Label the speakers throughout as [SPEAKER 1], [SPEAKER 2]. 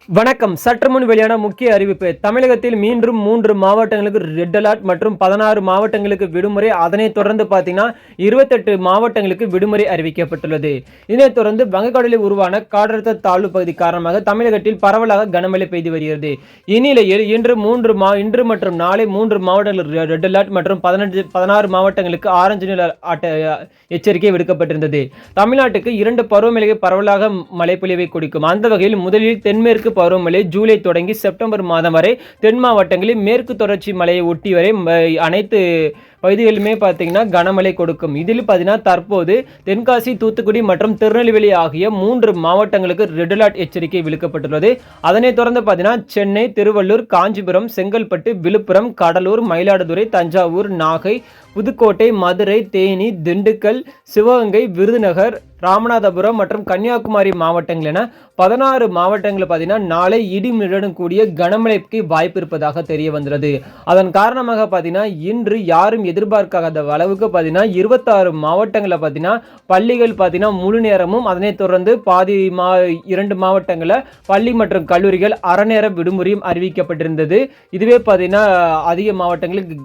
[SPEAKER 1] வணக்கம். சற்று முன் வெளியான முக்கிய அறிவிப்பு. தமிழகத்தில் மீண்டும் 3 மாவட்டங்களுக்கு ரெட் அலர்ட் மற்றும் 16 மாவட்டங்களுக்கு விடுமுறை. அதனைத் தொடர்ந்து பார்த்தீங்கன்னா 28 மாவட்டங்களுக்கு விடுமுறை அறிவிக்கப்பட்டுள்ளது. இதனைத் தொடர்ந்து வங்கக்கடலில் உருவான காற்றழுத்த தாழ்வு பகுதி காரணமாக தமிழகத்தில் பரவலாக கனமழை பெய்து வருகிறது. இந்நிலையில் இன்று மற்றும் நாளை 3 மாவட்டங்களுக்கு ரெட் அலர்ட் மற்றும் 16 மாவட்டங்களுக்கு ஆரஞ்சு நிற எச்சரிக்கை விடுக்கப்பட்டிருந்தது. தமிழ்நாட்டுக்கு 2 பருவமழை பரவலாக மழை பொழிவை கொடுக்கும். அந்த வகையில் முதலில் தென்மேற்கு பருவமழை ஜூலை தொடங்கி செப்டம்பர் மாதம் வரை தென் மாவட்டங்களில் மேற்கு தொடர்ச்சி மலையை ஒட்டி வரை அனைத்து பகுதிகளிலுமே பார்த்தீங்கன்னா கனமழை கொடுக்கும். இதில் பார்த்தீங்கன்னா தற்போது தென்காசி, தூத்துக்குடி மற்றும் திருநெல்வேலி ஆகிய 3 மாவட்டங்களுக்கு ரெட் அலர்ட் எச்சரிக்கை விடுக்கப்பட்டுள்ளது. அதனைத் தொடர்ந்து பார்த்தீங்கன்னா சென்னை, திருவள்ளூர், காஞ்சிபுரம், செங்கல்பட்டு, விழுப்புரம், கடலூர், மயிலாடுதுறை, தஞ்சாவூர், நாகை, புதுக்கோட்டை, மதுரை, தேனி, திண்டுக்கல், சிவகங்கை, விருதுநகர், ராமநாதபுரம் மற்றும் கன்னியாகுமரி மாவட்டங்கள் என 16 மாவட்டங்களில் பார்த்தீங்கன்னா நாளை இடிமின்னலுடன் கூடிய கனமழைக்கு வாய்ப்பு இருப்பதாக தெரிய வந்துள்ளது. அதன் காரணமாக பார்த்தீங்கன்னா இன்று யாரும் எதிர்பார்க்காத அளவுக்கு பார்த்தீங்கன்னா 26 மாவட்டங்களில் பார்த்தீங்கன்னா பள்ளிகள் பார்த்தீங்கன்னா முழு நேரமும், அதனைத் தொடர்ந்து 2 மாவட்டங்களில் பள்ளி மற்றும் கல்லூரிகள் அரை நேர விடுமுறையும் அறிவிக்கப்பட்டிருந்தது. இதுவே பார்த்தீங்கன்னா அதிக மாவட்டங்களுக்கு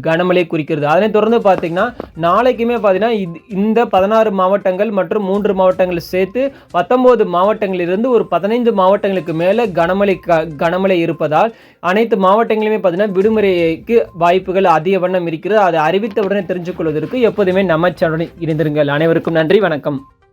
[SPEAKER 1] கனமழை குறிக்கிறது. அதனைத் தொடர்ந்து பார்த்தீங்கன்னா நாளைக்குமே பார்த்தீங்கன்னா இந்த 16 மாவட்டங்கள் மற்றும் 3 மாவட்டங்கள் சேர்த்து 19 மாவட்டங்களிலிருந்து ஒரு 15 மாவட்டங்களுக்கு மேலே கனமழை இருப்பதால் அனைத்து மாவட்டங்களிலுமே பார்த்தீங்கன்னா விடுமுறைக்கு வாய்ப்புகள் அதிக வண்ணம் இருக்கிறது. அதை அறிவித்த உடனே தெரிஞ்சு கொள்வதற்கு எப்போதுமே நம்ம சேனலுடன் இணைந்திருங்கள். அனைவருக்கும் நன்றி, வணக்கம்.